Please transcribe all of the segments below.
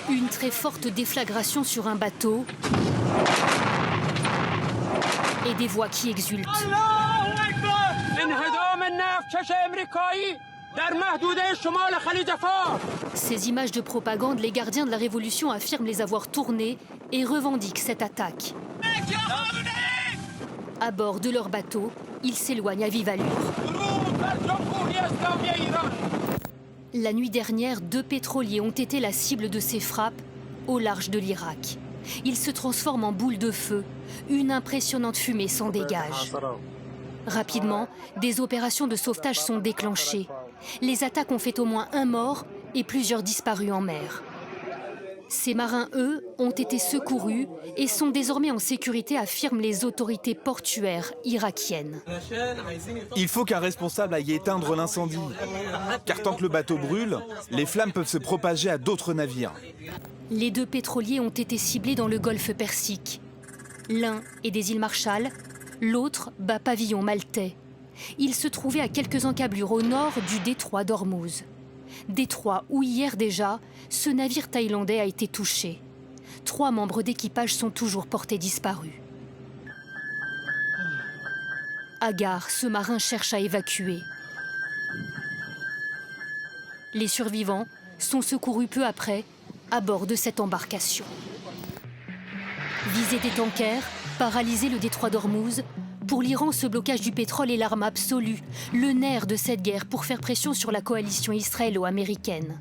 Une très forte déflagration sur un bateau et des voix qui exultent. Ces images de propagande, les gardiens de la Révolution affirment les avoir tournées et revendiquent cette attaque. À bord de leur bateau, ils s'éloignent à vive allure. La nuit dernière, 2 pétroliers ont été la cible de ces frappes au large de l'Irak. Ils se transforment en boules de feu. Une impressionnante fumée s'en dégage. Rapidement, des opérations de sauvetage sont déclenchées. Les attaques ont fait au moins 1 mort et plusieurs disparus en mer. Ces marins, eux, ont été secourus et sont désormais en sécurité, affirment les autorités portuaires irakiennes. Il faut qu'un responsable aille éteindre l'incendie. Car tant que le bateau brûle, les flammes peuvent se propager à d'autres navires. Les 2 pétroliers ont été ciblés dans le golfe Persique. L'un est des îles Marshall, l'autre bas pavillon maltais. Il se trouvait à quelques encablures au nord du détroit d'Ormuz. Détroit où hier déjà, ce navire thaïlandais a été touché. 3 membres d'équipage sont toujours portés disparus. À Gare, ce marin cherche à évacuer. Les survivants sont secourus peu après à bord de cette embarcation. Viser des tankers, paralyser le détroit d'Ormuz. Pour l'Iran, ce blocage du pétrole est l'arme absolue, le nerf de cette guerre pour faire pression sur la coalition israélo-américaine.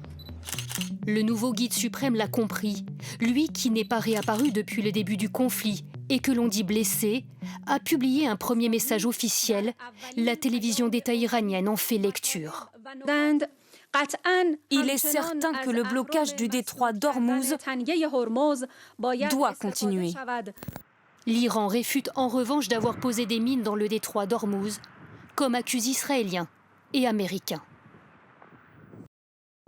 Le nouveau guide suprême l'a compris. Lui, qui n'est pas réapparu depuis le début du conflit et que l'on dit blessé, a publié un premier message officiel. La télévision d'État iranienne en fait lecture. Il est certain que le blocage du détroit d'Ormuz doit continuer. L'Iran réfute en revanche d'avoir posé des mines dans le détroit d'Ormuz, comme accusent Israéliens et Américains.